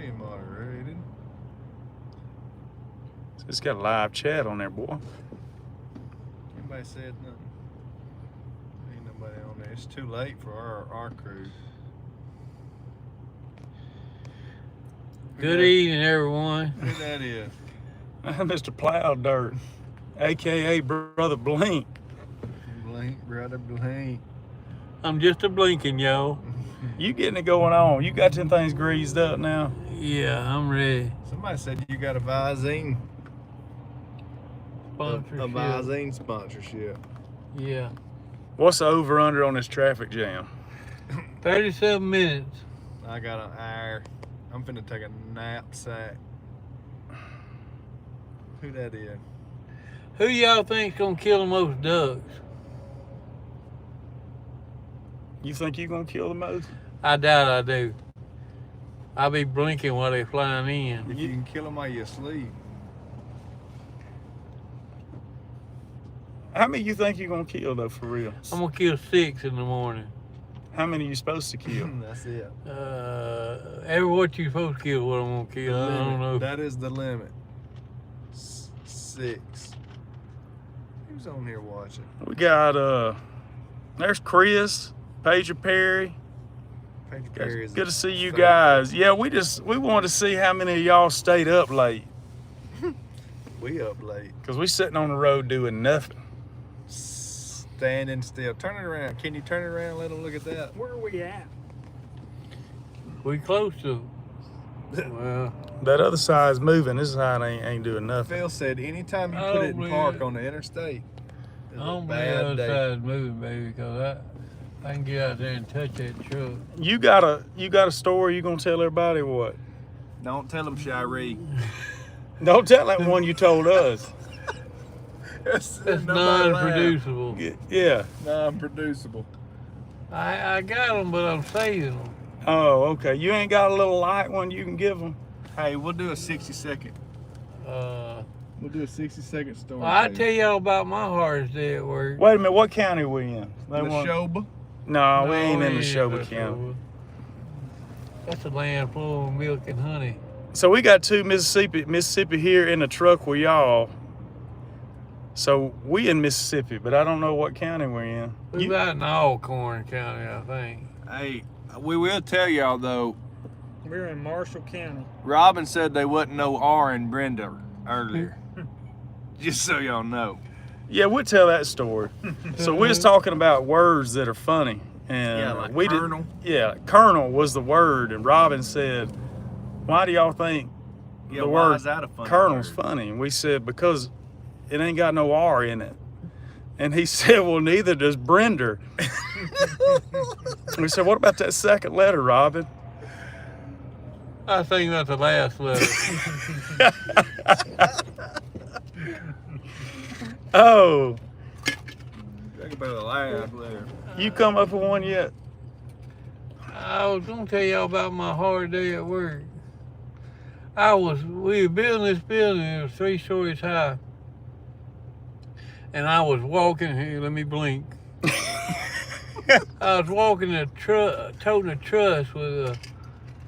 be moderated. It's got a live chat on there, boy. Anybody said nothing? Ain't nobody on there. It's too late for our crew. Good evening, everyone. Who that is? Mr. Plow Dirt, a.k.a. Brother Blink. Blink, brother, blink. I'm just a blinking, yo. You getting it going on. You got them things greased up now. Yeah, I'm ready. Somebody said you got a Visine. Sponsorship. A Visine sponsorship. Yeah. What's the over-under on this traffic jam? 37 minutes. I got an hour. I'm finna take a knapsack. Who that is? Who y'all think's gonna kill the most ducks? You think you gonna kill the most? I doubt I do. I'll be blinking while they flying in. If you can kill them while you're asleep. How many you think you gonna kill though, for real? I'm gonna kill 6 in the morning. How many you supposed to kill? That's it. Every what you supposed to kill, what I'm gonna kill. I don't know. That is the limit. 6. Who's on here watching? We got there's Chris, Pager Perry. Paige Perry is Good to see you guys. Yeah, we wanted to see how many of y'all stayed up late. We up late. Cause we sitting on the road doing nothing. Standing still. Turn it around. Can you turn it around? Let them look at that. Where are we at? We close to. Well, That other side's moving. This side ain't doing nothing. Phil said anytime you I put don't it in believe park it. on the interstate, I it's a don't believe the bad other day. side's moving, baby, because I can get out there and touch that truck. You got a story you gonna tell everybody what? Don't tell them, Shiree. Don't tell that one you told us. It's non-producible. Yeah. Non-producible. I got them, but I'm saving them. Oh, okay. You ain't got a little light one you can give them? Hey, we'll do a 60-second. Well, We'll do a 60-second story. I tell y'all about my hardest day at work. Wait a minute. What county we in? They want- Neshoba. No, we ain't in the ain't Neshoba in County. Neshoba. That's a land full of milk and honey. So we got 2 Mississippi here in the truck with y'all. So we in Mississippi, but I don't know what county we're in. We're about in Alcorn County, I think. Hey, we will tell y'all though. We're in Marshall County. Robin said they wasn't no R in Brenda earlier. Just so y'all know. Yeah, we'll tell that story. So we was talking about words that are funny, and Yeah, like we colonel. Colonel was the word, and Robin said, "Why do y'all think Yeah, the why word is that a funny Colonel's word? funny?" And we said because it ain't got no R in it. And he said, "Well, neither does Brenda." We said, "What about that second letter, Robin?" I think that's the last letter. Oh, Talk about a laugh there. you come up with one yet? I was gonna tell y'all about my hard day at work. We were building this building, it was 3 stories high. And I was walking here, let me blink. I was walking toting a truss with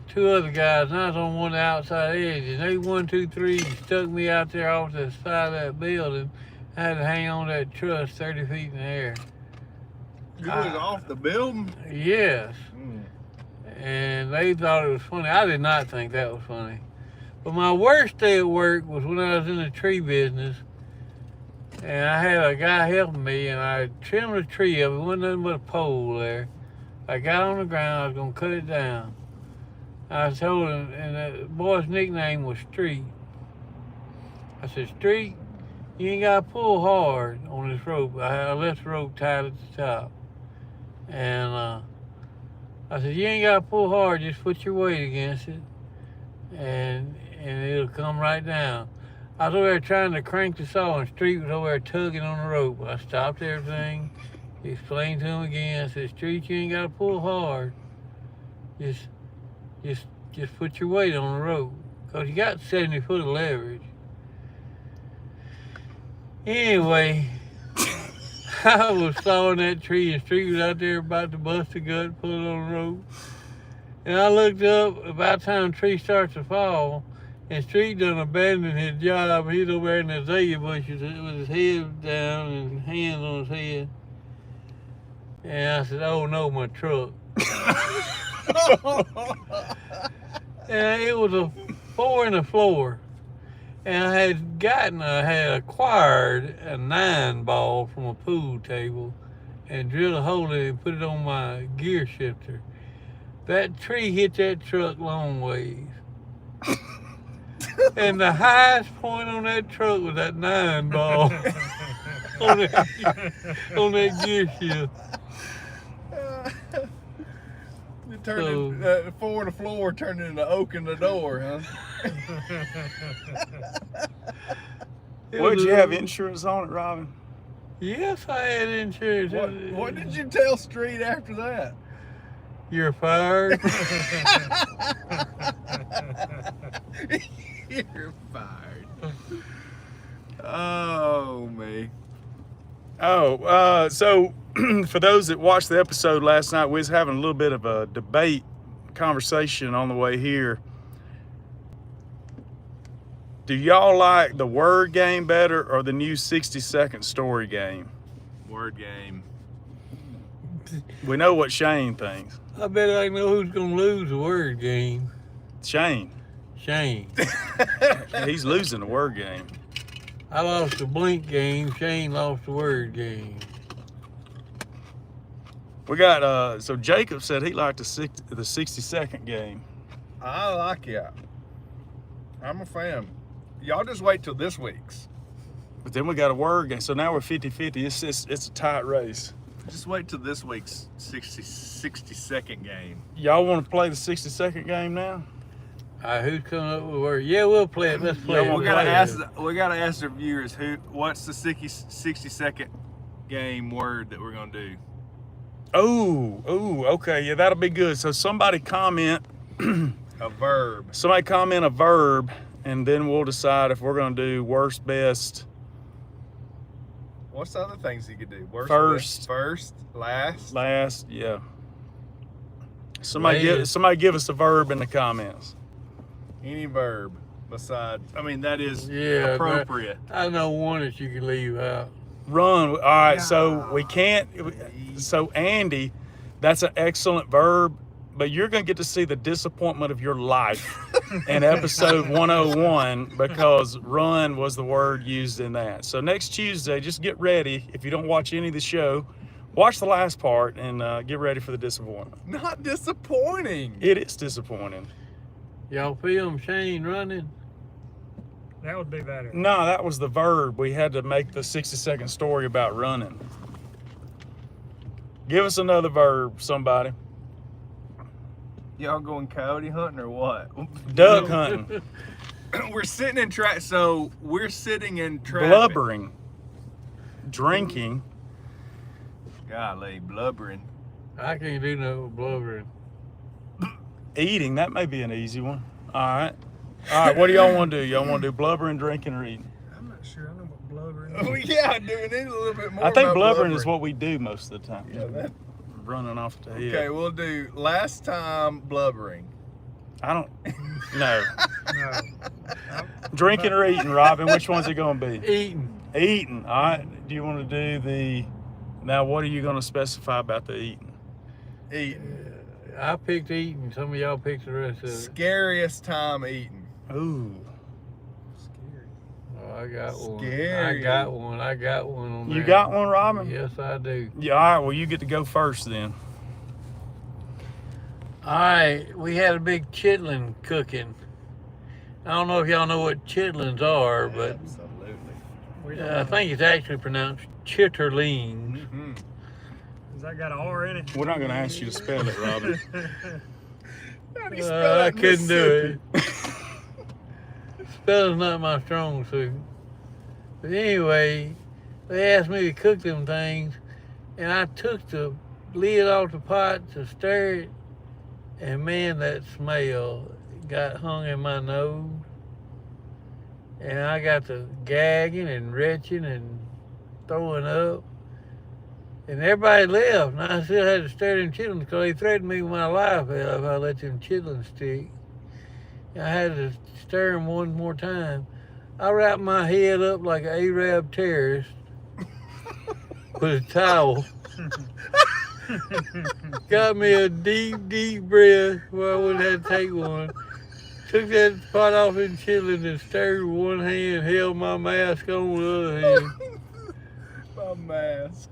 2 other guys, and I was on one of the outside edges. They 1, 2, 3 stuck me out there off the side of that building. I had to hang on that truss 30 feet in the air. You was off the building? Yes. And they thought it was funny. I did not think that was funny. But my worst day at work was when I was in the tree business. And I had a guy helping me, and I trimmed a tree up. It wasn't nothing but a pole there. I got on the ground, I was going to cut it down. I told him, and the boy's nickname was Street. I said, "Street, you ain't got to pull hard on this rope." I left the rope tied at the top. And I said, "You ain't got to pull hard, just put your weight against it, and it'll come right down." I was over there trying to crank the saw, and Street was over there tugging on the rope. I stopped everything, explained to him again. I said, "Street, you ain't got to pull hard. Just put your weight on the rope, because you got 70 foot of leverage." Anyway, I was sawing that tree, and Street was out there about to bust a gut, pull it on the rope. And I looked up about the time the tree starts to fall, and Street done abandoned his job. He's over there in the azalea bushes with his head down and hands on his head. And I said, "Oh no, my truck." And it was a 4 in the floor. And I had acquired a 9 ball from a pool table and drilled a hole in it and put it on my gear shifter. That tree hit that truck long ways. And the highest point on that truck was that 9 ball on that gear shift. It turned into 4 in the floor, turned into oak in the door, huh? Would you have insurance on it, Robin? Yes, I had insurance. What did you tell Street after that? You're fired. You're fired. Oh, me. Oh, so for those that watched the episode last night, we was having a little bit of a debate conversation on the way here. Do y'all like the word game better or the new 60-second story game? Word game. We know what Shane thinks. I bet I know who's gonna lose the word game. Shane. Shane. He's losing the word game. I lost the blink game. Shane lost the word game. We got, so Jacob said he liked the 60-second game. I like it. I'm a fan. Y'all just wait till this week's. But then we got a word game. So now we're 50-50. It's a tight race. Just wait till this week's 60-second game. Y'all want to play the 60-second game now? Who's coming up with the word? Yeah, we'll play it. Let's play it. We gotta ask the viewers what's the 60-second game word that we're gonna do. Oh, okay. Yeah, that'll be good. So somebody comment A verb. Somebody comment a verb, and then we'll decide if we're going to do worst, best. What's the other things you could do? Worst, First. best, first, last. Last, yeah. Somebody give us a verb in the comments. Any verb besides, I mean, that is Yeah, appropriate. I know one that you can leave out. Run. All right, so we can't. So Andy, that's an excellent verb, but you're going to get to see the disappointment of your life in episode 101 because run was the word used in that. So next Tuesday, just get ready. If you don't watch any of the show, watch the last part and get ready for the disappointment. Not disappointing. It is disappointing. Y'all film Shane running? That would be better. No, that was the verb. We had to make the 60-second story about running. Give us another verb, somebody. Y'all going coyote hunting or what? Duck hunting. We're sitting in traffic. So we're sitting in traffic. Blubbering. Drinking. Golly, blubbering. I can't do no blubbering. Eating. That may be an easy one. All right. All right, what do y'all want to do? Y'all want to do blubbering, drinking, or eating? I'm not sure. I know what blubbering Oh is. yeah, do we need a little bit more? I think about blubbering is what we do most of the time. Yeah, that, Running off the head. okay, we'll do last time blubbering. I don't. No. No. Drinking or eating, Robin? Which one's it going to be? Eating. Eating. All right. Do you want to do the? Now, what are you going to specify about the eating? Eating. I picked eating. Some of y'all picked the rest of it. Scariest time eating. Ooh. Scary. Oh, I got one. Scary. I got one on You that. got one, Robin? Yes, I do. Yeah. All right. Well, you get to go first then. All right, we had a big chitlin cooking. I don't know if y'all know what chitlins are, but Absolutely. I think it's actually pronounced chitterlings. Mm-hmm. Has that got an R in it? We're not going to ask you to spell it, Robin. How do you spell I that, couldn't do Mississippi? it. Spelling's not my strong suit. But anyway, they asked me to cook them things, and I took the lid off the pot to stir it, and man, that smell got hung in my nose. And I got to gagging and retching and throwing up. And everybody left, and I still had to stare them chitlins because they threatened me with my life if I let them chitlins stick. I had to stir them one more time. I wrapped my head up like an Arab terrorist with a towel. Got me a deep, deep breath where I wouldn't have to take one. Took that pot off in chitlins and stirred with one hand, held my mask on with the other hand. My mask.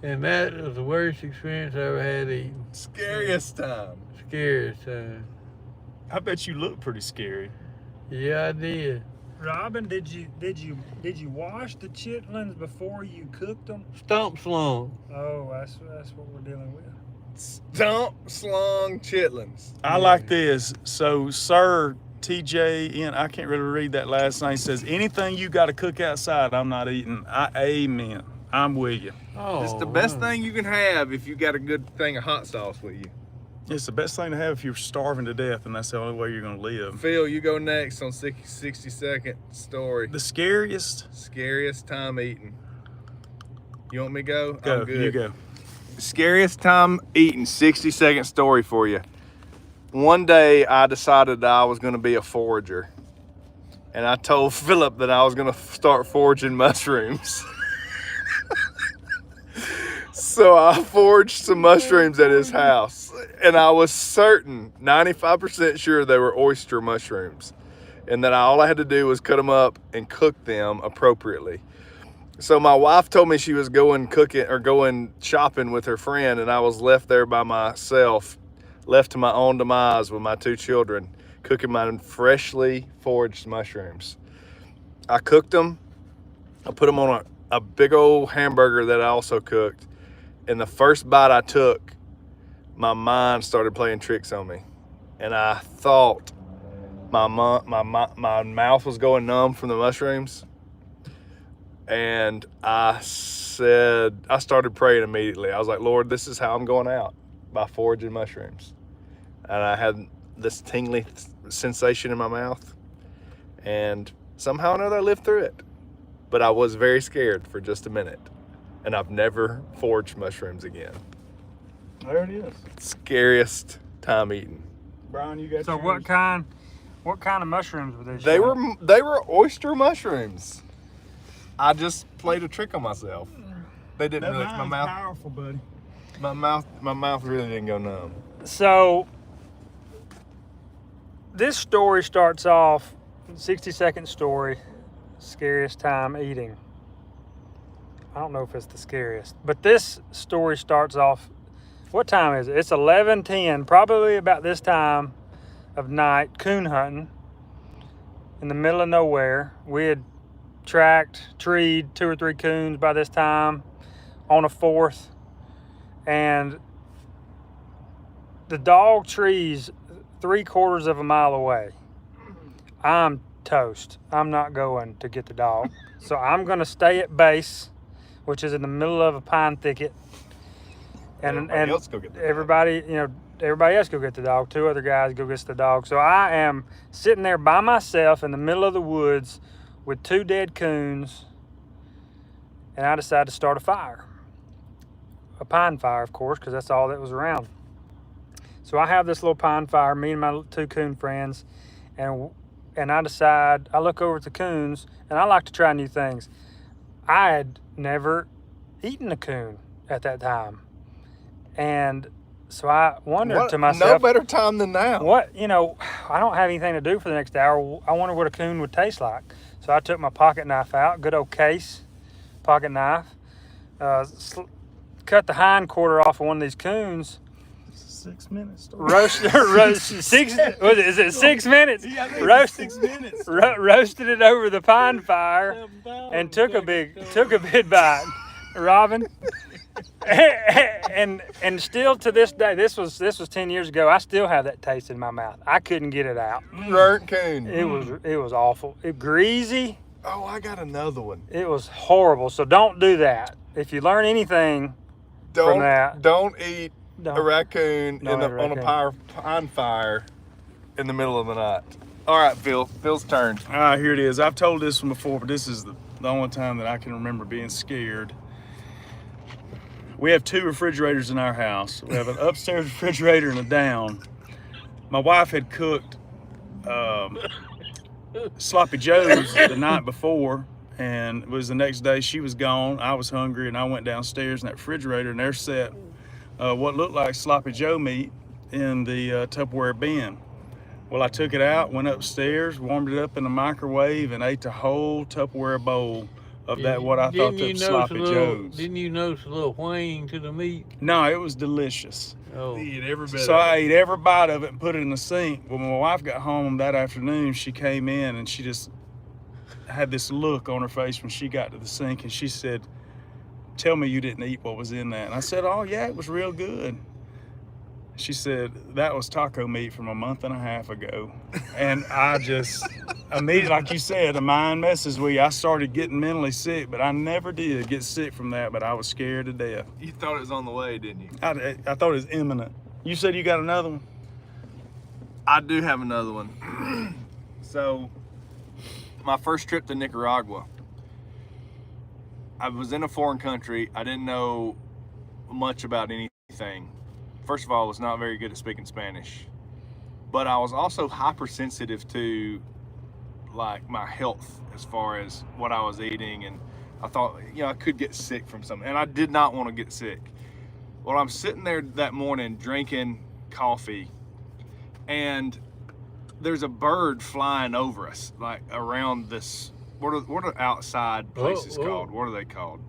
And that was the worst experience I ever had eating. Scariest time. Scariest time. I bet you look pretty scary. Yeah, I did. Robin, did you wash the chitlins before you cooked them? Stomp slung. Oh, that's what we're dealing with. Stump slung chitlins. I like this. So, Sir TJ, I can't really read that last name, says, anything you got to cook outside, I'm not eating. Amen. I'm with you. Oh, It's the best wow. thing you can have if you got a good thing of hot sauce with you. It's the best thing to have if you're starving to death, and that's the only way you're going to live. Phil, you go next on 60-second story. The scariest? Scariest time eating. You want me to go? Go, I'm good. you go. Scariest time eating, 60-second story for you. One day I decided that I was going to be a forager. And I told Philip that I was going to start foraging mushrooms. So I foraged some mushrooms at his house. And I was certain, 95% sure they were oyster mushrooms. And that all I had to do was cut them up and cook them appropriately. So my wife told me she was going shopping with her friend, and I was left there by myself, left to my own demise with my 2 children, cooking my freshly foraged mushrooms. I cooked them. I put them on a big old hamburger that I also cooked. And the first bite I took, my mind started playing tricks on me. And I thought my mouth was going numb from the mushrooms. And I started praying immediately. I was like, Lord, this is how I'm going out, by foraging mushrooms. And I had this tingly sensation in my mouth. And somehow or another I lived through it. But I was very scared for just a minute. And I've never foraged mushrooms again. There it is. Scariest time eating. Brian, you got So yours? what kind of mushrooms were they? They were oyster mushrooms. I just played a trick on myself. They didn't That really. line's powerful, buddy. My mouth really didn't go numb. So this story starts off 60-second story, scariest time eating. I don't know if it's the scariest, but this story starts off, what time is it? It's 11:10, probably about this time of night, coon hunting in the middle of nowhere. We had treed 2 or 3 coons by this time on a 4th, and the dog trees 3/4 of a mile away. I'm toast. I'm not going to get the dog. So I'm going to stay at base, which is in the middle of a pine thicket. And else go get the dog. everybody else go get the dog. 2 other guys go get the dog. So I am sitting there by myself in the middle of the woods with 2 dead coons, and I decided to start a fire. A pine fire, of course, because that's all that was around. So I have this little pine fire, me and my 2 coon friends, and I look over at the coons, and I like to try new things. I had never eaten a coon at that time. And so I wondered to myself, no better time than now. I don't have anything to do for the next hour. I wonder what a coon would taste like. So I took my pocket knife out, good old Case pocket knife, cut the hind quarter off of one of these coons. 6 minutes. Roasted 6 minutes? Yeah, I think Roasted 6 minutes. roasted it over the pine fire and took a big bite, Robin. and still to this day, this was 10 years ago. I still have that taste in my mouth. I couldn't get it out. Burnt coon. It was awful. Greasy. Oh, I got another one. It was horrible. So don't do that. If you learn anything from that, Don't eat don't. a raccoon Don't eat a on a pine fire in the middle of the night. All right, Phil. Phil's turn. All right, here it is. I've told this one before, but this is the only time that I can remember being scared. we have 2 refrigerators in our house. We have an upstairs refrigerator and a down. My wife had cooked sloppy joes the night before, and it was the next day. She was gone. I was hungry, and I went downstairs in that refrigerator, and there sat what looked like sloppy joe meat in the Tupperware bin. Well, I took it out, went upstairs, warmed it up in the microwave, and ate the whole Tupperware bowl of that, what I thought of sloppy joes. Didn't you notice a little whing to the meat? No, it was delicious. Oh, So I ate every bite of it and put it in the sink. When my wife got home that afternoon, she came in and she just had this look on her face when she got to the sink, and she said, "Tell me you didn't eat what was in that." And I said, "Oh yeah, it was real good." She said, "That was taco meat from a month and a half ago." And I just immediately, like you said, the mind messes with you. I started getting mentally sick, but I never did get sick from that, but I was scared to death. You thought it was on the way, didn't you? I thought it was imminent. You said you got another one? I do have another one. So, my first trip to Nicaragua, I was in a foreign country. I didn't know much about anything. First of all, I was not very good at speaking Spanish, but I was also hypersensitive to like my health as far as what I was eating, and I thought, I could get sick from something, and I did not want to get sick. Well, I'm sitting there that morning drinking coffee, and there's a bird flying over us, like around this, what are outside places called? What are they called?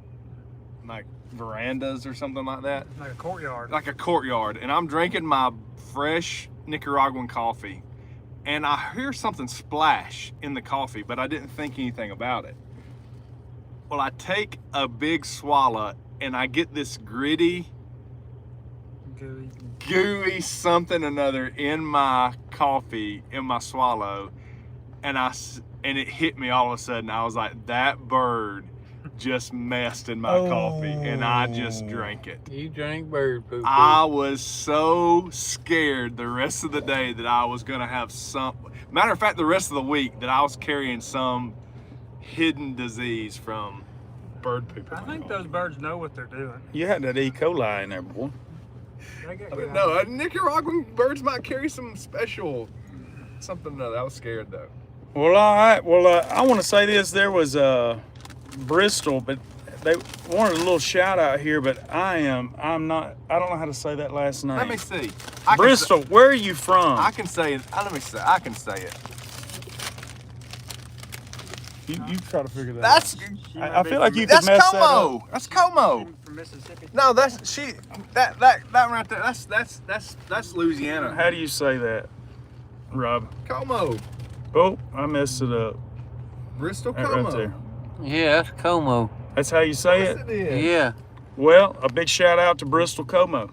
Like verandas or something like that? Like a courtyard. Like a courtyard. And I'm drinking my fresh Nicaraguan coffee, and I hear something splash in the coffee, but I didn't think anything about it. Well, I take a big swallow, and I get this gritty, gooey something or another in my coffee, in my swallow, and it hit me all of a sudden. I was like, that bird just messed in my coffee, and I just drank it. you drank bird poop. I was so scared the rest of the day that I was gonna have matter of fact, the rest of the week, that I was carrying some hidden disease from bird poop. I think those birds know what they're doing. You had that E. coli in there, boy. No, Nicaraguan birds might carry some special something or another. I was scared though. Well, all right. Well, I want to say this. There was Bristol, but they wanted a little shout out here, but I don't know how to say that last name. Let me see. Bristol, where are you from? I can say it. Let me say. I can say it. You try to figure that That's. out. I feel like you could That's mess that up. Como. That's Como. From Mississippi. No, that right there. That's Louisiana. How do you say that, Rob? Como. Oh, I messed it up. Bristol Right Como. there. Yeah, that's Como. That's how you say Yes, it? it is. Yeah. Well, a big shout out to Bristol Como.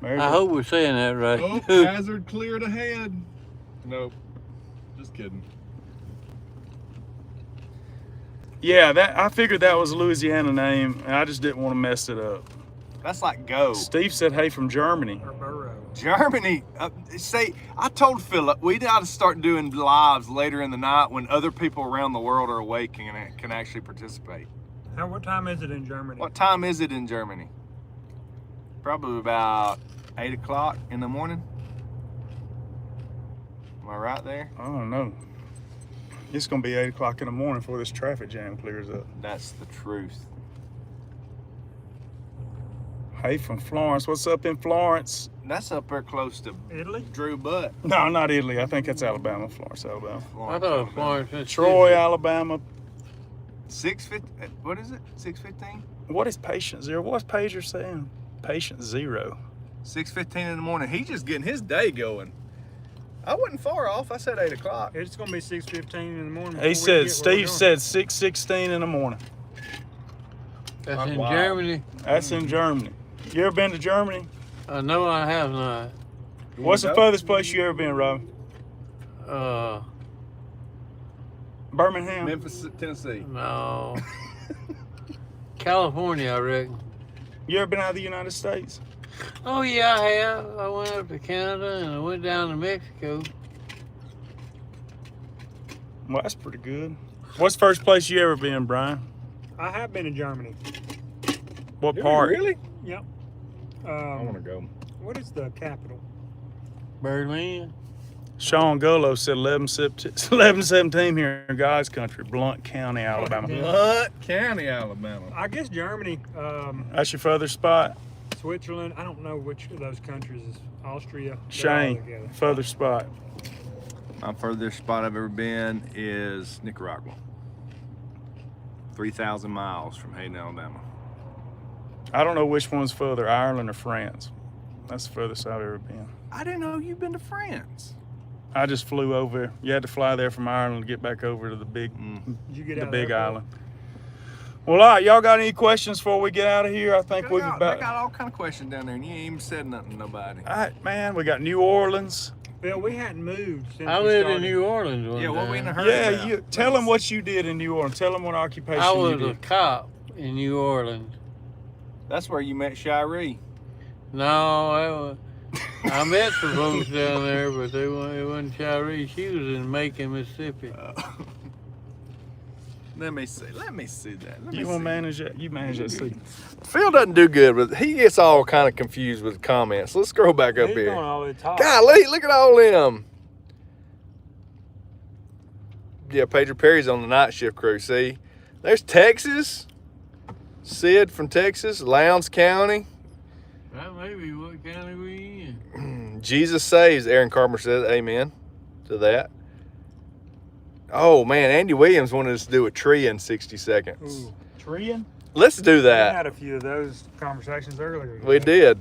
I hope we're saying that right. Oh, hazard cleared ahead. Nope. Just kidding. Yeah, I figured that was a Louisiana name, and I just didn't want to mess it up. That's like go. Steve said, hey, from Germany. Or burrow. Germany. I told Philip we got to start doing lives later in the night when other people around the world are awake and can actually participate. What time is it in Germany? What time is it in Germany? Probably about 8 o'clock in the morning. Am I right there? I don't know. It's going to be 8 o'clock in the morning before this traffic jam clears up. That's the truth. Hey, from Florence. What's up in Florence? That's up there close to Italy? Drew Butt. No, not Italy. I think that's Alabama. Florence, Alabama. I thought it was Florence, Mississippi. Troy, Alabama. 6:50. What is it? 6:15. What is patient zero? What's Pager saying? Patient zero. 6:15 in the morning. He's just getting his day going. I wasn't far off. I said 8 o'clock. It's going to be 6:15 in the morning. He said, Steve said 6:16 in the morning. That's in Wow. Germany. That's in Germany. You ever been to Germany? No, I have not. What's the furthest place you ever been, Rob? Birmingham? Memphis, Tennessee. No. California, I reckon. You ever been out of the United States? Oh yeah, I have. I went up to Canada and I went down to Mexico. Well, that's pretty good. What's the first place you ever been, Brian? I have been in Germany. What Do we part? really? Yep. I want to go. What is the capital? Berlin. Sean Gullo said 11:17 here in God's country, Blount County, Alabama. Blount County, Alabama. I guess Germany, That's your further spot? Switzerland. I don't know which of those countries is Austria. They're all Shane, together. further spot. My furthest spot I've ever been is Nicaragua. 3,000 miles from Hayden, Alabama. I don't know which one's further, Ireland or France. That's the furthest I've ever been. I didn't know you've been to France. I just flew over. You had to fly there from Ireland to get back over to the big, Did you get the out of big the airport? island. Well, all right, y'all got any questions before we get out of here? I think we've I about. got all kind of questions down there, and you ain't even said nothing to nobody. All right, man, we got New Orleans. Bill, we hadn't moved since I we lived in started. New Orleans one Yeah, what we in a time. hurry Yeah, about? you tell them what you did in New Orleans. Tell them what occupation I you was a did. cop in New Orleans. That's where you met Shiree. No, I met some folks down there, but it wasn't Shiree. She was in Macon, Mississippi. Let me see. Let me see that. Let me You want to see. manage that? You manage that seat. Phil doesn't do good with. He gets all kind of confused with comments. Let's scroll back up He's here. going all the way to the top. Golly, look at all them. Yeah, Pedro Perry's on the night shift crew. See, there's Texas. Sid from Texas, Lowndes County. That may be what county we in. Jesus saves. Aaron Carpenter says, "Amen" to that. Oh man, Andy Williams wanted us to do a tree in 60 seconds. Ooh, Treeing? Let's do we that. had a few of those conversations earlier. We did.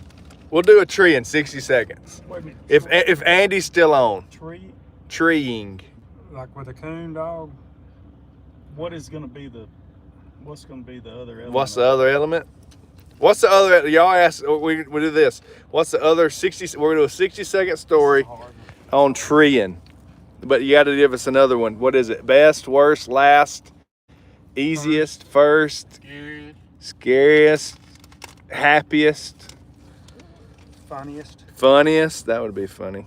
We'll do a tree in 60 seconds. Wait a minute. If Andy's still on. Tree, Treeing. Like with a coon dog. what is going to be the, what's going to be the other element? What's the other element? What's the other? Y'all ask. We do this. What's the other 60? We're gonna do a 60-second story on treeing, but you got to give us another one. What is it? Best, worst, last, easiest, first, scariest, happiest, funniest. That would be funny.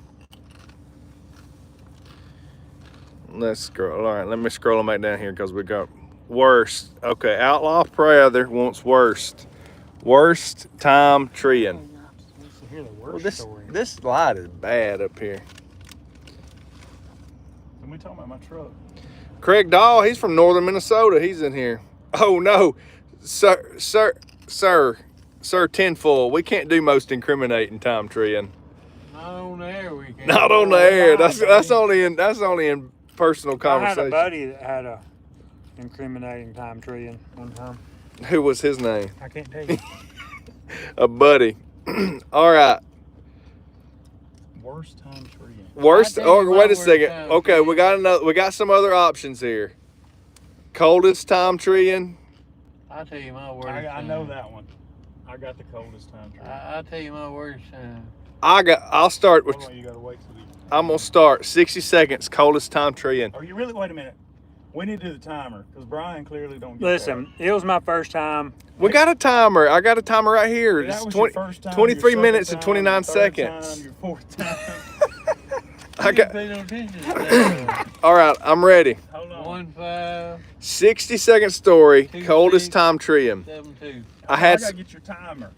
Let's scroll. All right, let me scroll them back down here because we got worst. Okay, Outlaw Prather wants worst. Worst time treeing. Hear the Well, worst this story. light is bad up here. And we talking about my truck. Craig Dahl, he's from northern Minnesota. He's in here. Oh no, sir, tenfold. We can't do most incriminating time treeing. Not on the air we can't. Not on the air. That's only in personal I had a conversation. buddy that had a incriminating time treeing one time. Who was his name? I can't tell you. A buddy. All right. Worst time treeing. Worst. I think Oh, wait a worst second. time Okay, we treeing. got another. We got some other options here. Coldest time treeing. I'll tell you my worst I know time. that one. I got the coldest time treeing. I'll tell you my worst time. I'll start with. Hold on, you got to wait till I'm gonna start 60 seconds. Coldest time treeing. Are you really? Wait a minute. We need to do the timer because Brian clearly don't get Listen, it was my first time. We got a timer. I got a timer right here. that. It's That was 20, your first time, 23 your second minutes and time, 29 your third seconds. Time, your fourth time. I got. Pay no attention to that. All right, I'm ready. Hold on. 1-5, 60-second story. Two, coldest three. time treeing. 7-2. I had. gotta get your timer.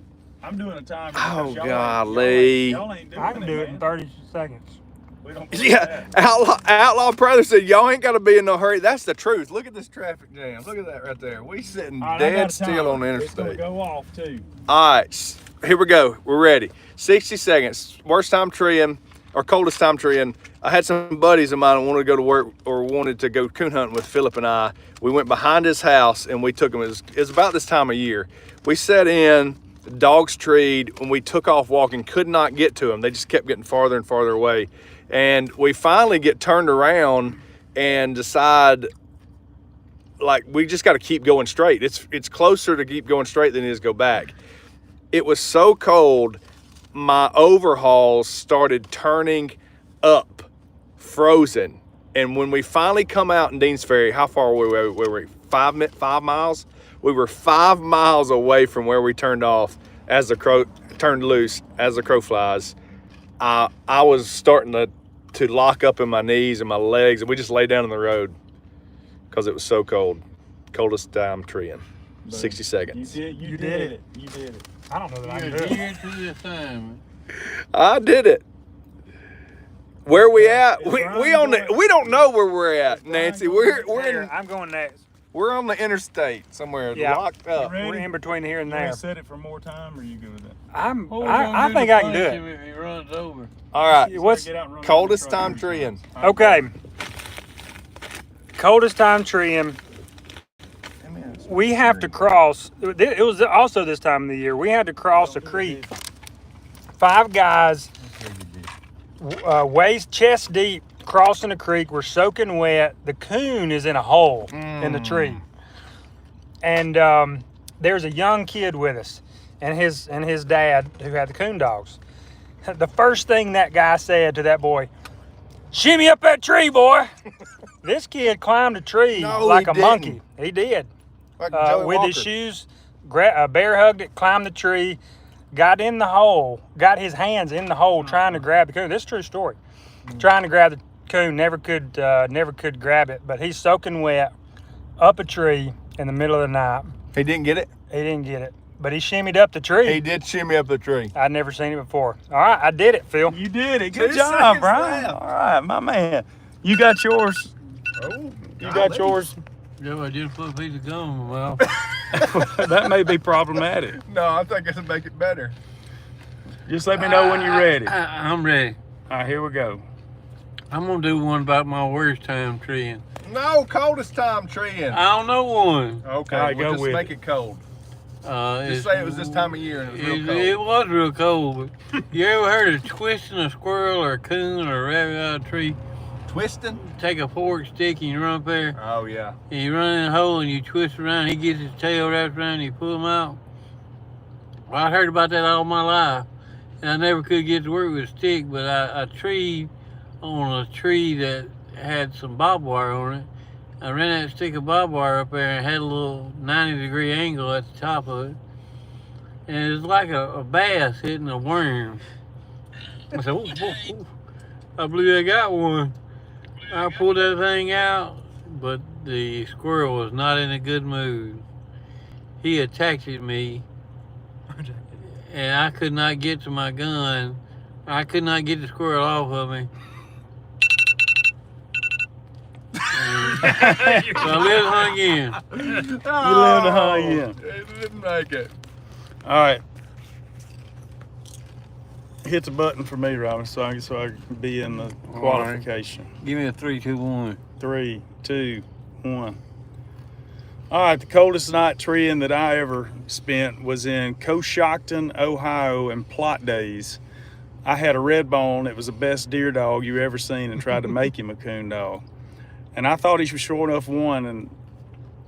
I'm doing a timer. Oh, because golly. Y'all ain't doing I can do it in man. 30 seconds. We don't do Yeah, that. Outlaw Brother said y'all ain't gotta be in no hurry. That's the truth. Look at this traffic jam. Look at that right there. We sitting All right, I got dead a still timer. on the It's gonna interstate. go off too. All right, here we go. We're ready. 60 seconds. Worst time treeing or coldest time treeing. I had some buddies of mine that wanted to go to work or wanted to go coon hunting with Philip and I. We went behind his house and we took him. It was about this time of year. We set in, the dogs treed, when we took off walking, could not get to them. They just kept getting farther and farther away. And we finally get turned around and decide, like, we just got to keep going straight. It's closer to keep going straight than it is go back. It was so cold, my overhauls started turning up, frozen. And when we finally come out in Deans Ferry, how far were we? 5 miles? We were 5 miles away from where we turned off as the crow turned loose, as the crow flies. I was starting to lock up in my knees and my legs, and we just lay down in the road because it was so cold. Coldest time treeing. 60 You seconds. did. You did it. You did it. I don't know that I You're can do a it. year to the assignment. I did it. Where we at? Is We Brian going? we don't know where we're at, Nancy. We're Here, I'm going next. we're on the interstate somewhere, Yeah. locked up. Ready? We're in between here and You want there. to set it for more time, or you good with that? I think I can do it. If he runs over. All right. What's Get out and run Coldest around the time truck. treeing. okay? Coldest time treeing. We have to cross. It was also this time of the year. We had to cross a creek. 5 guys, waist chest deep, crossing a creek. We're soaking wet. The coon is in a hole in the tree, and there's a young kid with us, and his dad who had the coon dogs. The first thing that guy said to that boy, "Shimmy up that tree, boy." This kid climbed a tree No, like he a monkey. didn't. He did. Like Joey With his Walker. shoes, bear hugged it, climbed the tree, got in the hole, got his hands in the hole trying to grab the coon. This is a true story. Trying to grab the coon, never could grab it. But he's soaking wet, up a tree in the middle of the night. He didn't get it. He didn't get it, but he shimmied up the tree. He did shimmy up the tree. I'd never seen it before. All right, I did it, Phil. You did it. Good 2 job, seconds Brian. left. All right, my man. You got yours. Oh, You got yours. Yeah, I just put a piece of gum in my mouth. That may be problematic. No, I think it'll make it better. Just let me know when you're ready. All I'm ready. right, here we go. I'm gonna do one about my worst time treeing. No, coldest time treeing. I don't know one. Okay, All right, we'll go just with make it cold. Just Just say it was this time of year and it was real cold. It was real cold. But you ever heard of twisting a squirrel or a coon or a rabbit out of a tree? Twisting? Take a fork stick and you run up there, Oh, yeah. and you run in a hole and you twist around. He gets his tail wrapped around and you pull him out. Well, I heard about that all my life, and I never could get to work with a stick. But I treed on a tree that had some barbed wire on it. I ran that stick of barbed wire up there and had a little 90-degree angle at the top of it, and it was like a bass hitting a worm. I said, "Ooh, ooh, ooh." I believe I got one. I pulled that thing out, but the squirrel was not in a good mood. He attacked at me, and I could not get to my gun. I could not get the squirrel off of me. So I lived hung again. You lived to hung in. It didn't make it. All right. Hit the button for me, Robin, so I can be in the qualification. Give me a 3, 2, 1. 3, 2, 1. All right, the coldest night treeing that I ever spent was in Coshocton, Ohio, in plot days. I had a red bone. It was the best deer dog you ever seen, and tried to make him a coon dog. And I thought he was sure enough one and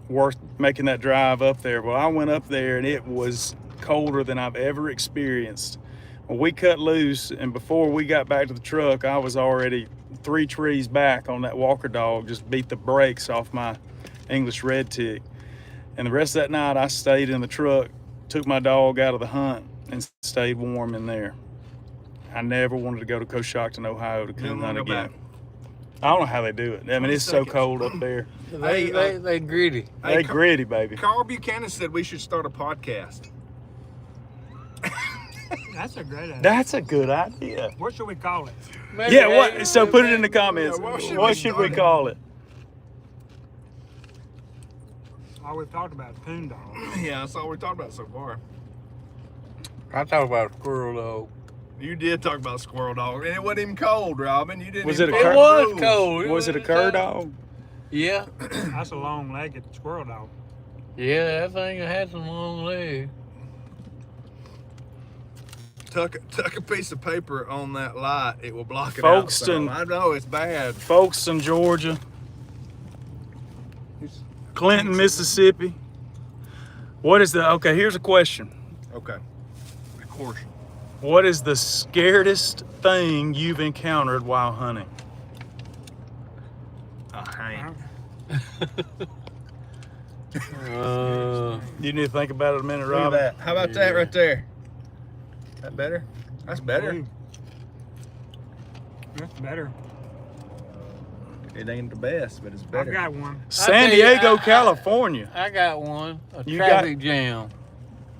worth making that drive up there. Well, I went up there and it was colder than I've ever experienced. Well, we cut loose, and before we got back to the truck, I was already 3 trees back on that walker dog, just beat the brakes off my English red tick. And the rest of that night, I stayed in the truck, took my dog out of the hunt, and stayed warm in there. I never wanted to go to Coshocton, Ohio to coon hunt go again. back. I don't know how they do it. I mean, it's so cold up there. They gritty. They gritty, baby. Carl Buchanan said we should start a podcast. That's a great idea. That's a good idea. What should we call it? Yeah, what? So put it in the comments. Yeah, What should we call it? All we've talked about is coon dog. Yeah, that's all we talked about so far. I talk about squirrel dog. You did talk about squirrel dog, and it wasn't even cold, Robin. You didn't. Was even it a follow It cur- the was rules. cold. Was it a cur dog? Yeah. That's a long-legged squirrel dog. Yeah, that thing had some long legs. Tuck a piece of paper on that light. It will block it Folkestone. out. I know it's bad. Folkestone, Georgia. Clinton, Mississippi. What is the, okay, here's a question. Okay. Of course. What is the scaredest thing you've encountered while hunting? A hank. You need to think about it a minute, Look at Rob. that. How about that right there? That better? That's better. Ooh. That's better. It ain't the best, but it's I've better. got one. San tell you, Diego, California. I got one. A You traffic jam.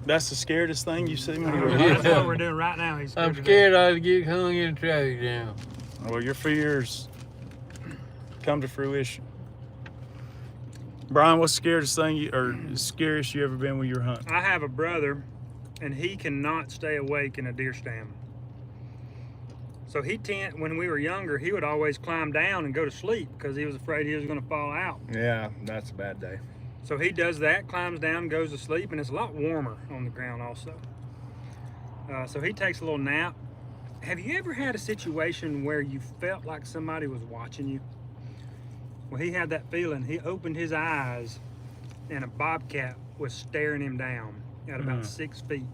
That's the scariest thing you've seen when you were Yeah. That's what we're doing right now. He's I'm to scared I'd get hung in a traffic jam. Well, your fears come to fruition. Brian, what's the scariest thing scariest you ever been when you were hunting? I have a brother, and he cannot stay awake in a deer stand. So when we were younger, he would always climb down and go to sleep because he was afraid he was going to fall out. Yeah, that's a bad day. So he does that, climbs down, goes to sleep, and it's a lot warmer on the ground also. So he takes a little nap. Have you ever had a situation where you felt like somebody was watching you? Well, he had that feeling. He opened his eyes, and a bobcat was staring him down at about 6 feet.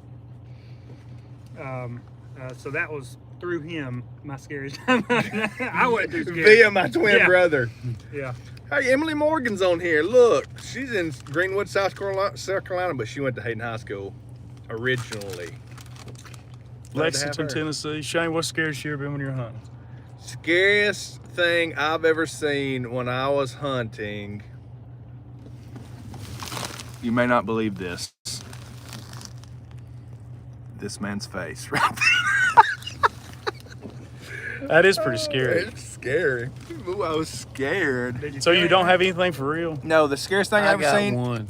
So that was, through him, my scariest time. I wasn't too scared. Via my twin brother. Yeah. Hey, Emily Morgan's on here. Look, she's in Greenwood, South Carolina, but she went to Hayden High School originally. Glad to have Lexington, her. Tennessee. Shane, what's the scariest you ever been when you were hunting? Scariest thing I've ever seen when I was hunting. You may not believe this. This man's face right there. That is pretty scary. It's scary. Ooh, I was scared. So you don't have anything for real? No, the scariest thing I I've ever got seen. one.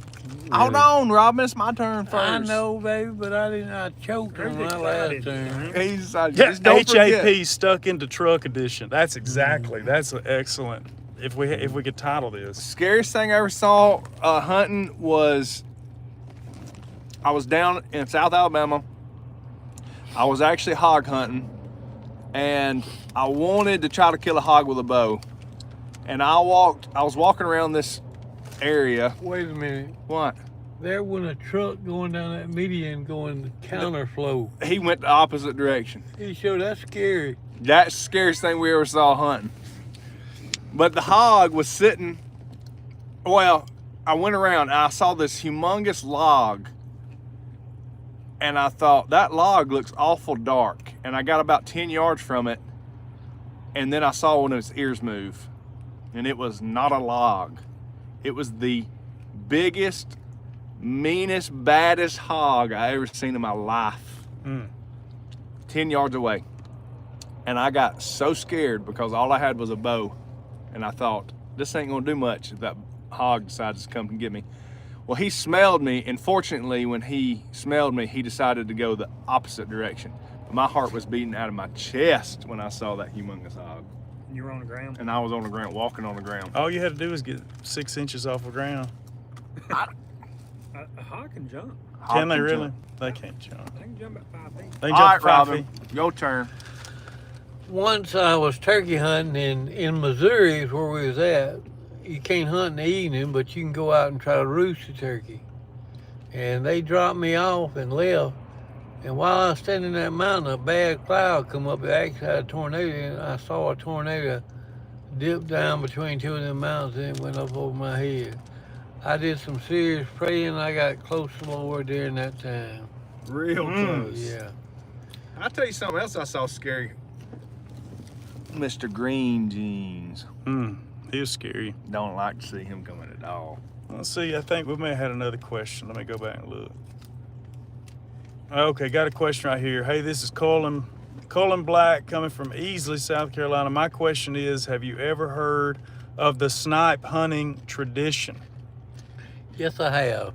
Hold on, Robin. It's my turn first. I know, baby, but I choked on my last turn. He's Yeah, just don't forget. HAP stuck into truck edition. That's exactly. That's an excellent. If we could title this. Scariest thing I ever saw hunting was I was down in South Alabama. I was actually hog hunting, and I wanted to try to kill a hog with a bow. And I was walking around this area. Wait a minute. What? There went a truck going down that median going counterflow. He went the opposite direction. He showed that's scary. That's the scariest thing we ever saw hunting. But the hog was sitting, well, I went around and I saw this humongous log. And I thought, that log looks awful dark. And I got about 10 yards from it. And then I saw one of its ears move. And it was not a log. It was the biggest, meanest, baddest hog I ever seen in my life. 10 yards away. And I got so scared because all I had was a bow. And I thought, this ain't gonna do much if that hog decides to come and get me. Well, he smelled me, and fortunately, when he smelled me, he decided to go the opposite direction. But my heart was beating out of my chest when I saw that humongous hog. You were on the ground? And I was on the ground, walking on the ground. All you had to do was get 6 inches off the ground. A hog can jump. Can they Hog really? jump. They can't jump. They can jump about 5 feet. They All jump right, 5 Robin, feet. your turn. Once I was turkey hunting in Missouri is where we was at. You can't hunt in the evening, but you can go out and try to roost a turkey. And they dropped me off and left. And while I was standing in that mountain, a bad cloud come up. It actually had a tornado, and I saw a tornado dip down between two of them mountains and it went up over my head. I did some serious praying. I got close to the Lord during that time. Real close. Yeah. I'll tell you something else I saw scary. Mr. Green Jeans. He was scary. Don't like to see him coming at all. Let's see, I think we may have had another question. Let me go back and look. Okay, got a question right here. Hey, this is Colin Black coming from Easley, South Carolina. My question is, have you ever heard of the snipe hunting tradition? Yes, I have.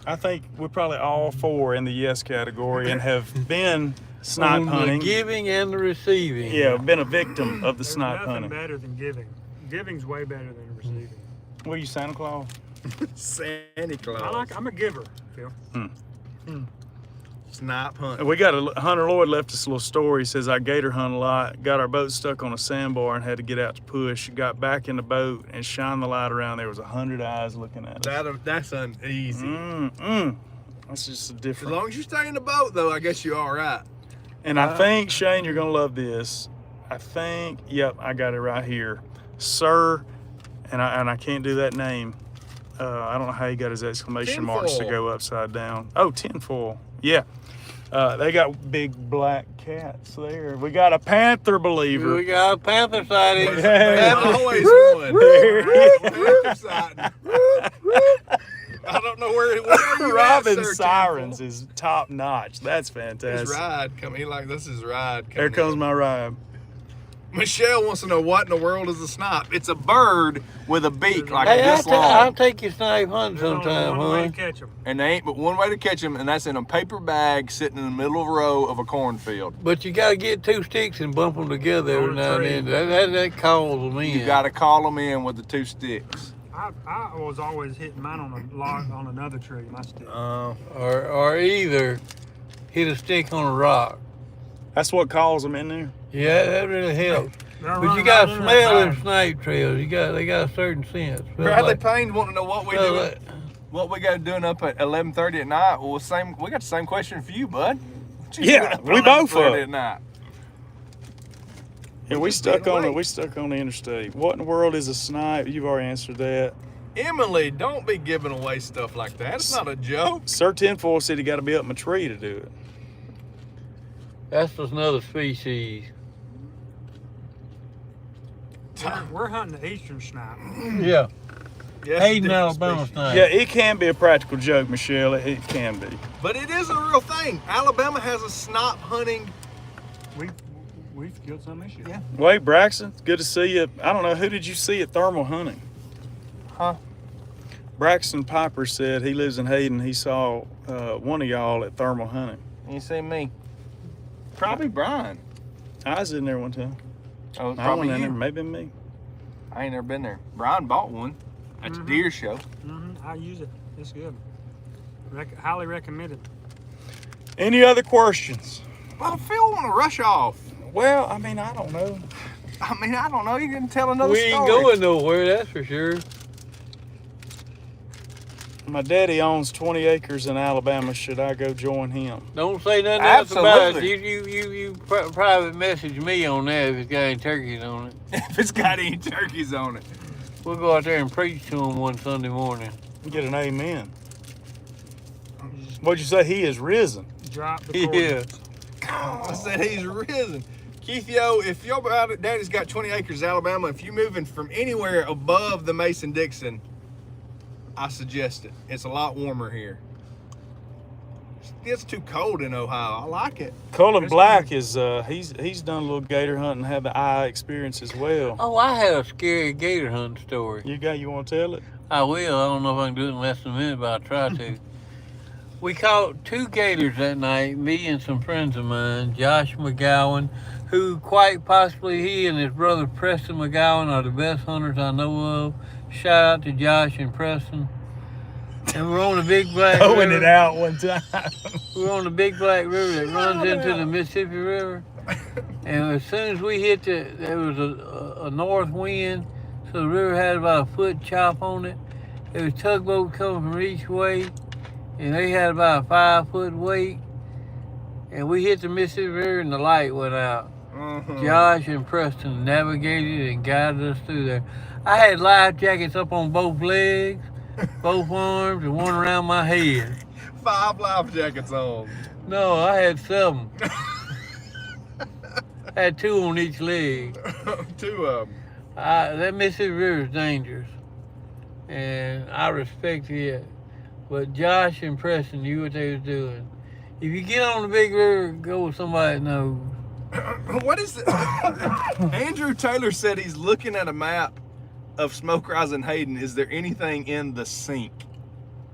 I think we're probably all four in the yes category and have been snipe On hunting. the giving and the receiving. Yeah, been a victim of the There's snipe nothing hunting. better than giving. Giving's way better than receiving. What are you, Santa Claus? Santa Claus. I'm a giver, Phil. Snipe hunt. We got Hunter Lloyd left us a little story. He says, I gator hunt a lot, got our boat stuck on a sandbar and had to get out to push. Got back in the boat and shined the light around. There was 100 eyes looking at us. That's uneasy. That's just a As different. long as you stay in the boat, though, I guess you're all right. And I think, Shane, you're going to love this. I think, yep, I got it right here. Sir, and I can't do that name. I don't know how he got his exclamation marks to Tinfoil. go upside down. Oh, tinfoil. Yeah. They got big black cats there. We got a panther believer. We got a panther sighting. Yeah. Always one. I don't know where you Robin's at, sirens is top notch. That's fantastic. His ride coming. This is ride. There comes my ride. Michelle wants to know what in the world is a snipe. It's a bird with a beak like Hey, this I'll long. take you snipe hunting sometime, One way huh? to catch 'em. And there ain't but one way to catch them, and that's in a paper bag sitting in the middle of a row of a cornfield. But you got to get 2 sticks and bump them together every On a now tree. and then. That calls them in. You got to call them in with the 2 sticks. I was always hitting mine on a log on another tree. My stick. Or either hit a stick on a rock. That's what calls them in there. Yeah, that really helps. They're But you running got out to in smell there. them snipe trails. They got a certain sense. Bradley Payne wanting to know what we Smell do. that- What we got doing up at 11:30 at night? Well, we got the same question for you, bud. What you Yeah, doing we up both 11:30 up. at night? Yeah, we just stuck being on it. awake. We stuck on the interstate. What in the world is a snipe? You've already answered that. Emily, don't be giving away stuff like that. It's not a joke. Sir Tinfoil said he got to be up my tree to do it. That's just another species. We're hunting the eastern snipe. Yeah. Yes, Hayden, different Alabama species. snipe. Yeah, it can be a practical joke, Michelle. It can be. But it is a real thing. Alabama has a snipe hunting. We've killed some this year. Yeah. Wait, Braxton, it's good to see you. I don't know, who did you see at thermal hunting? Huh? Braxton Piper said he lives in Hayden. He saw one of y'all at thermal hunting. You see me? Probably Brian. I was in there one time. Oh, it's I probably went in there, you. maybe me. I ain't never been there. Brian bought one at the deer show. I use it. It's good. Highly recommended. Any other questions? Well, Phil want to rush off. Well, I mean, I don't know. I don't know. You can tell another We ain't story. going nowhere, that's for sure. My daddy owns 20 acres in Alabama. Should I go join him? Don't say nothing else about it. Absolutely. You private message me on that if it's got any turkeys on it. If it's got any turkeys on it. We'll go out there and preach to them one Sunday morning. Get an amen. What'd you say? He is risen. Drop the Yeah. coordinates. I said he's risen. Keith, if your daddy's got 20 acres in Alabama, if you're moving from anywhere above the Mason-Dixon, I suggest it. It's a lot warmer here. It's too cold in Ohio. I like it. Colin Black is he's done a little gator hunting, had the eye experience as well. Oh, I had a scary gator hunting story. You want to tell it? I will. I don't know if I can do it in less than a minute, but I'll try to. We caught 2 gators that night, me and some friends of mine, Josh McGowan, who quite possibly he and his brother Preston McGowan are the best hunters I know of. Shout out to Josh and Preston. And we're on the Big Black Throwing River. it out one time. We're on the Big Black River that runs into the Mississippi River. And as soon as we hit there was a north wind, so the river had about a foot chop on it. There was tugboat coming from each way, and they had about a 5-foot wake. And we hit the Mississippi River and the light went out. Josh and Preston navigated and guided us through there. I had life jackets up on both legs, both arms, and one around my head. 5 life jackets on. No, I had 7. I had 2 on each leg. 2 of them. That Mississippi River is dangerous, and I respect it. But Josh and Preston knew what they was doing. If you get on the big river, go with somebody that knows. What is it? Andrew Taylor said he's looking at a map of Smoke Rise and Hayden. Is there anything in the sink?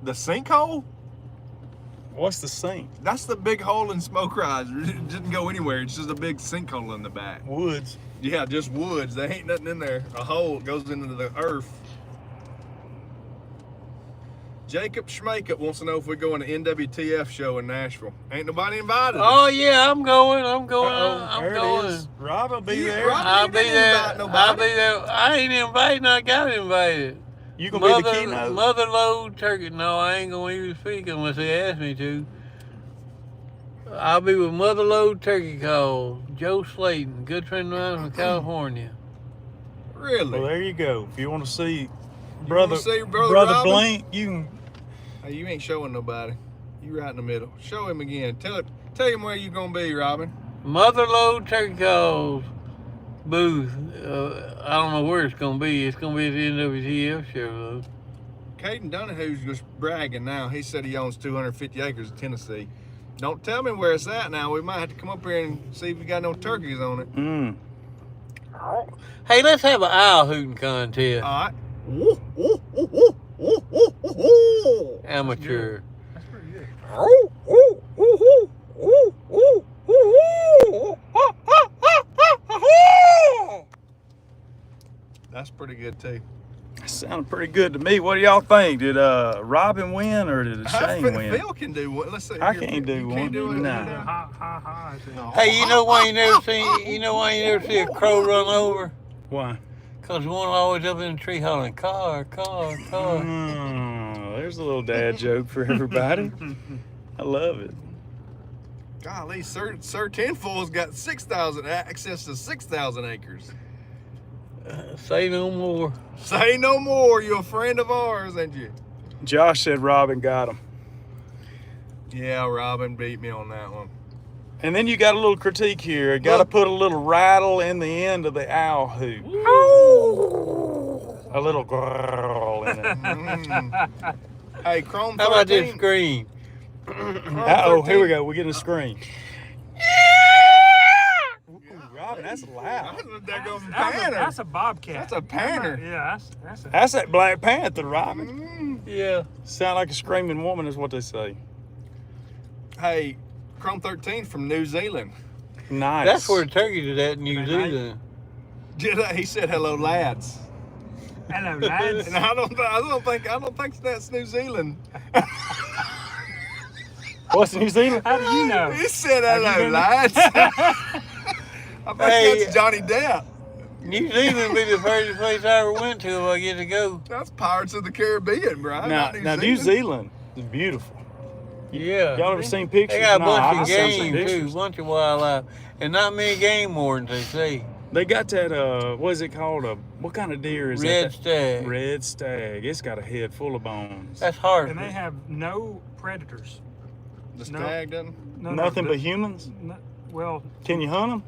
The sinkhole? What's the sink? That's the big hole in Smoke Rise. It didn't go anywhere. It's just a big sinkhole in the back. Woods. Yeah, just woods. There ain't nothing in there. A hole goes into the earth. Jacob Schmakeup wants to know if we're going to NWTF show in Nashville. Ain't nobody invited us. Oh yeah, I'm going. I'm going. Uh-oh, I'm there going. it is. Rob will be You- there. Rob- I'll You be didn't there. invite nobody. I'll be there. I ain't invited. I got invited. You gonna be the keynote? Mother load turkey. No, I ain't gonna even speak unless they ask me to. I'll be with Mother Load Turkey Call, Joe Slayton, good friend of mine from California. Really? Well, there you go. If you want to see wanna brother see Brother Robin? Blink, you can. Hey, you ain't showing nobody. You right in the middle. Show him again. Tell him where you gonna be, Robin. Motherlode Turkey Calls booth. I don't know where it's gonna be. It's gonna be at the NWTF show though. Caden Donahue's just bragging now. He said he owns 250 acres in Tennessee. Don't tell me where it's at now. We might have to come up here and see if we got no turkeys on it. Mm. Hey, let's have an owl hooting contest. All right. Amateur. That's pretty good. That's pretty good too. That sounded pretty good to me. What do y'all think? Did Robin win or did Shane win? Phil can do one. Let's see. I can't do You one. Can't do it. Nah. Ha ha ha. I see. Oh. Hey, you know why you never see? You know why you never see a crow run over? Why? Cause one always up in the tree hollering, car. Oh, there's a little dad joke for everybody. I love it. Golly, Sir Tenfoil's got 6,000 access to 6,000 acres. Say no more. Say no more. You're a friend of ours, ain't you? Josh said Robin got him. Yeah, Robin beat me on that one. And then you got a little critique here. Got to Look. put a little rattle in the end of the owl hoot. A little grrrl in it. Mm. Hey, Chrome 13. How about this scream? Uh-oh, here we go. We're getting a scream. Ooh, Robin, that's loud. That's a bobcat. That's a panner. Yeah, that's a. That's that Black Panther, Robin. Yeah. Sound like a screaming woman is what they say. Hey, Chrome 13 from New Zealand. Nice. That's where the turkeys is at in New Zealand. He said hello, lads. Hello, lads. And I don't think that's New Zealand. What's New Zealand? How do you know? He said Have you hello, been- lads. I think Hey. that's Johnny Depp. New Zealand be the first place I ever went to if I get to go. That's Pirates of the Caribbean, bro. Now, not New Zealand is beautiful. Yeah. Y'all ever seen pictures? They got a No, I've bunch of seen some game too, pictures. a bunch of wildlife, and not many game wardens. They say They got that, what is it called? What kind of deer is red that? stag. Red stag. It's got a head full of bones. That's hard. And they have no predators. The No. stag doesn't. No, Nothing no, but humans? well, Can you hunt them?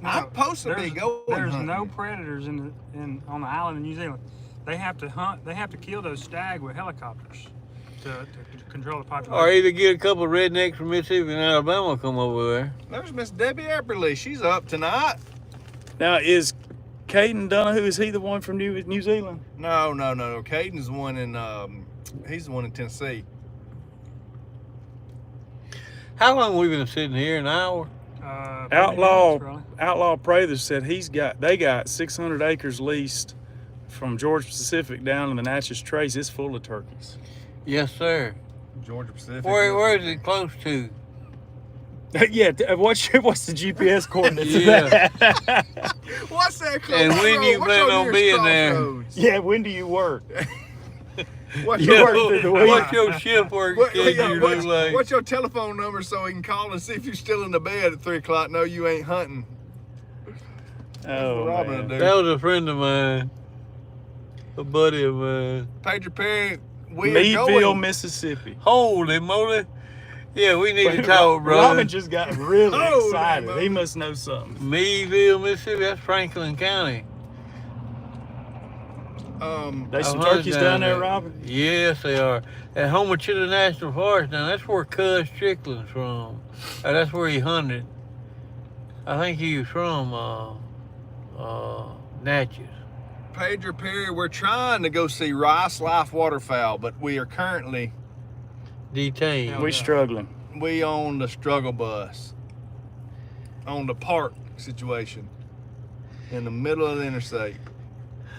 no, I'm supposed to be there's- going There's hunting. no predators on the island of New Zealand. They have to hunt. They have to kill those stag with helicopters to control the population. Or either get a couple of rednecks from Mississippi and Alabama come over there. There's Miss Debbie Epperly. She's up tonight. Now, is Caden Donahue, is he the one from New Zealand? No. Caden's the one in. He's the one in Tennessee. How long we been sitting here? An hour? 40 Outlaw minutes, really. Outlaw Prather said they got 600 acres leased from Georgia Pacific down in the Natchez Trace. It's full of turkeys. Yes, sir. Georgia Pacific. Where is it close to? Yeah, what's the GPS coordinates of Yeah. that? What's that? And when you What's plan your on nearest being there? crossroads? Yeah, when do you work? What's You your, work through the week. What's your shift work schedule look like? what's your telephone number so he can call and see if you're still in the bed at 3 o'clock? No, you ain't hunting. Oh, Robin man. will do. That was a friend of mine, a buddy of mine. Pedro Perry, we are Meadville, going. Mississippi. Holy moly! Yeah, we need to talk, brother. Robin just got really Holy excited. moly. He must know something. Meadville, Mississippi. That's Franklin County. There's some I've heard turkeys down there, Robin. Yes, they are. At Homachita National Forest, now that's where Cuz Strickland's from. That's where he hunted. I think he was from Natchez. Pedro Perry, we're trying to go see Rice Life Waterfowl, but we are currently Detained. We struggling. we on the struggle bus on the park situation in the middle of the interstate.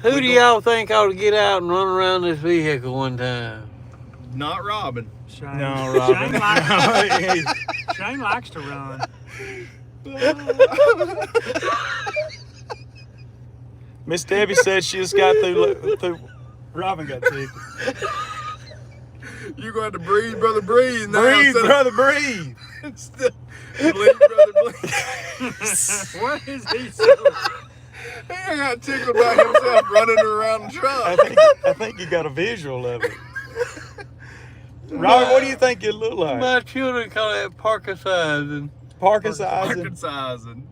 Who do y'all think ought to get out and run around this vehicle one time? Not Robin. Shane, No, Robin. Shane likes to run. Miss Debbie said she just got through. Robin got tickled. You're going to breathe, brother, breathe. Now, Breathe, instead of- brother, breathe. instead- Bleed, brother, bleed. What is he saying? He got tickled by himself running around the truck. I think you got a visual of it. Robin, what do you think it looked like? My children call that parkicizing. Parkinsizing. Parkinsizing.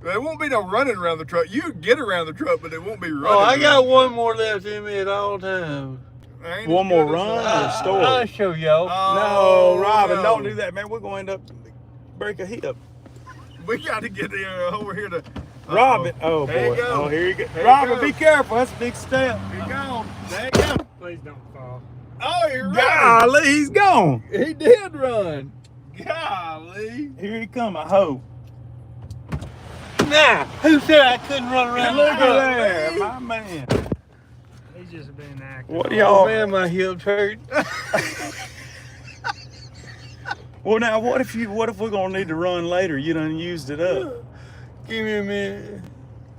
There won't be no running around the truck. You can get around the truck, but it won't be running. Oh, I around got the one truck. more left in me at all times. Ain't One as more good as run that. or story? I'll show y'all. No, Robin, no. don't do that, man. We're going to end up break a hip. We got to get over here to. Robin, oh boy. There you go. Oh, here you go. There you Robin, go. be careful. That's a big step. Here you go. There you go. Please don't fall. Oh, you're right. Golly, he's gone. He did run. Golly. Here he come, I hope. Nah, who said I couldn't run around? Look at the truck? there, my man. He's just being active. What do Oh y'all? man, my hips hurt. Well, now what if we're gonna need to run later? You done used it up. Give me a minute.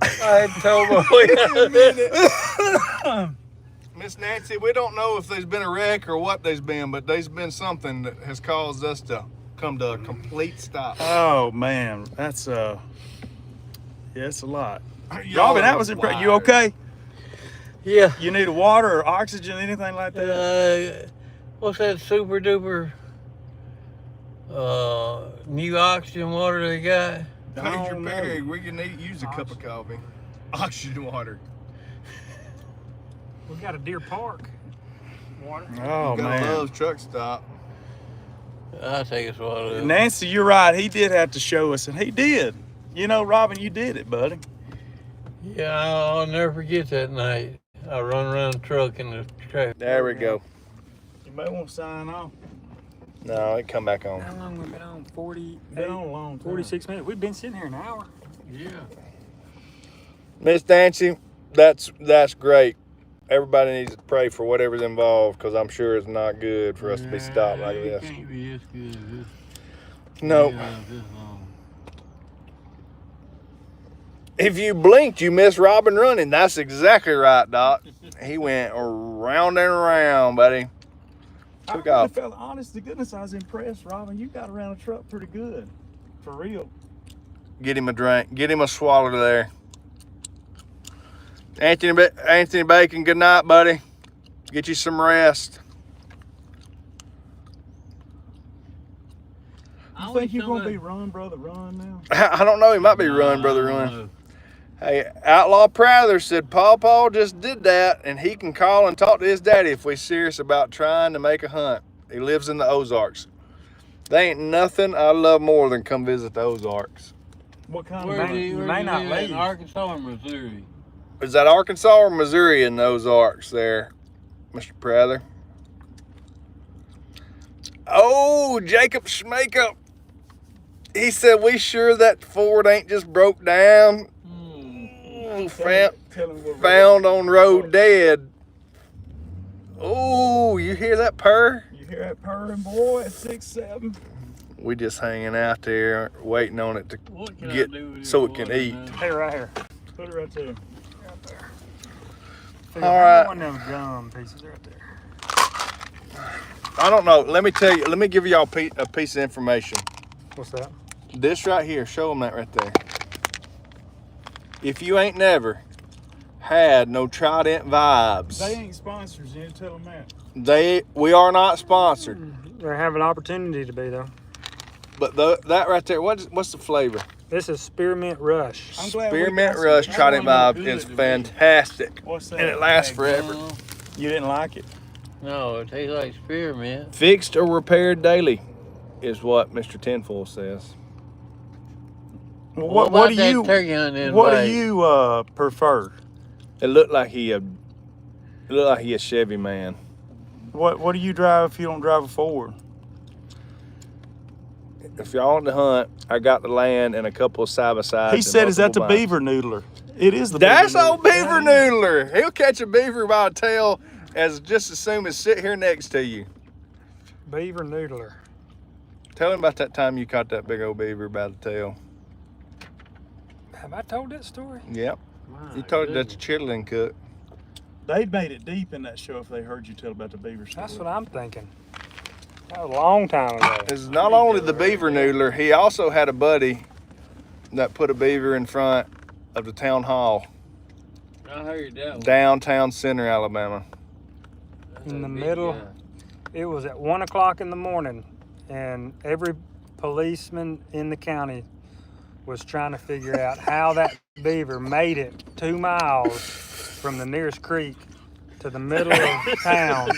I hadn't told my way out. Miss Nancy, we don't know if there's been a wreck or what there's been, but there's been something that has caused us to come to a complete stop. Oh man, that's yeah, it's a lot. Y'all Robin, that are was impressive. You wired. okay? Yeah. You need water or oxygen, anything like that? What's that super duper new oxygen water they got? Major don't know. Perry, we can use a cup of coffee. Oxygen water. We got a Deer Park water. Oh Got man. a Love's truck stop. I'll take a swallow of it. Nancy, you're right. He did have to show us, and he did. You know, Robin, you did it, buddy. Yeah, I'll never forget that night. I run around the truck in the traffic. There we go. You may want to sign off. No, it come back on. How long have we been on? 40, Been on a long time. 46 minutes. We've been sitting here an hour. Yeah. Miss Nancy, that's great. Everybody needs to pray for whatever's involved, because I'm sure it's not good for us to be stopped like It this. can't be as good as this. No. Yeah, this long. If you blinked, you missed Robin running. That's exactly right, Doc. He went around and around, buddy. Took I really off. felt, honest to goodness, I was impressed, Robin. You got around the truck pretty good. For real. Get him a drink. Get him a swallow there. Anthony Bacon, good night, buddy. Get you some rest. You think you're going to be run, brother, run now? I don't know. He might be run, brother, run. Hey, Outlaw Prather said Paw just did that, and he can call and talk to his daddy if we're serious about trying to make a hunt. He lives in the Ozarks. There ain't nothing I love more than come visit the Ozarks. What kind Where of do you, you where may do you not live at? leave. In Arkansas or Missouri? Is that Arkansas or Missouri in the Ozarks there, Mr. Prather? Oh, Jacob Schmakeup. He said, we sure that Ford ain't just broke down? Found on road dead. Oh, you hear that purr? You hear that purring, boy, at 6'7"? We just hanging out there waiting on it to What can get I do with so this it can water, eat. man? Hey, right here. Put it right there. Right there. All right. One of them gum pieces right there. I don't know. Let me tell you. Let me give y'all a piece of information. What's that? This right here. Show them that right there. If you ain't never had no Trident vibes, They ain't sponsors, you tell them that. we are not sponsored. They have an opportunity to be, though. But that right there, what's the flavor? This is Spearmint Rush. I'm glad we Spearmint got some- Rush that Trident one Vibe look is good to me. fantastic. What's that? And it lasts forever. No, You didn't like it? no, it tastes like spearmint. Fixed or repaired daily is what Mr. Tenfold says. What about do that you turkey hunting What do invite? you prefer? It looked like he a Chevy man. What do you drive if you don't drive a Ford? If y'all want to hunt, I got the land and a couple of side by sides. He said, "Is that the beaver noodler?" It is the. That's beaver old beaver noodler. He'll catch a beaver by a tail as just as soon as sit here next to you. Beaver Noodler. Tell him about that time you caught that big old beaver by the tail. Have I told that story? Yep. My You told that goodness. to chitlin cook. They'd made it deep in that show if they heard you tell about the beaver story. That's what I'm thinking. That was a long time ago. It's not only the beaver noodler, he also had a buddy that put a beaver in front of the town hall, I heard that one. downtown center, Alabama. That's In a the big middle. guy. It was at 1 o'clock in the morning, and every policeman in the county was trying to figure out how that beaver made it 2 miles from the nearest creek to the middle of town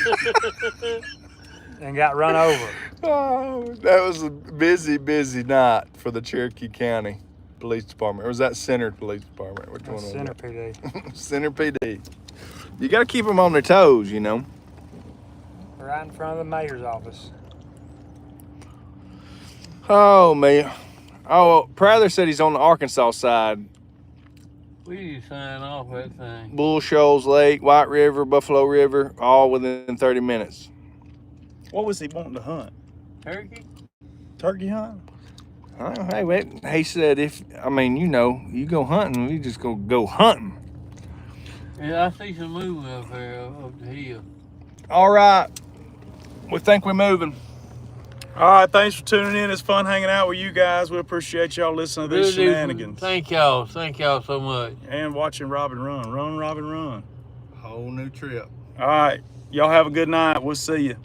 and got run over. Oh, that was a busy, busy night for the Cherokee County Police Department. Or was that Center Police Department? Which one was Center it? PD. Center PD. You got to keep them on their toes, you know. Right in front of the mayor's office. Oh, man. Oh, Prather said he's on the Arkansas side. We need to sign off that thing. Bull Shoals Lake, White River, Buffalo River, all within 30 minutes. What was he wanting to hunt? Turkey? Turkey hunt? Hey, wait. He said, you go hunting, we just go hunting. Yeah, I see some movement up there, up the hill. All right. We think we're moving. All right, thanks for tuning in. It's fun hanging out with you guys. We appreciate y'all listening to these shenanigans. Thank y'all so much. And watching Robin run. Run, Robin, run. Whole new trip. All right, y'all have a good night. We'll see you.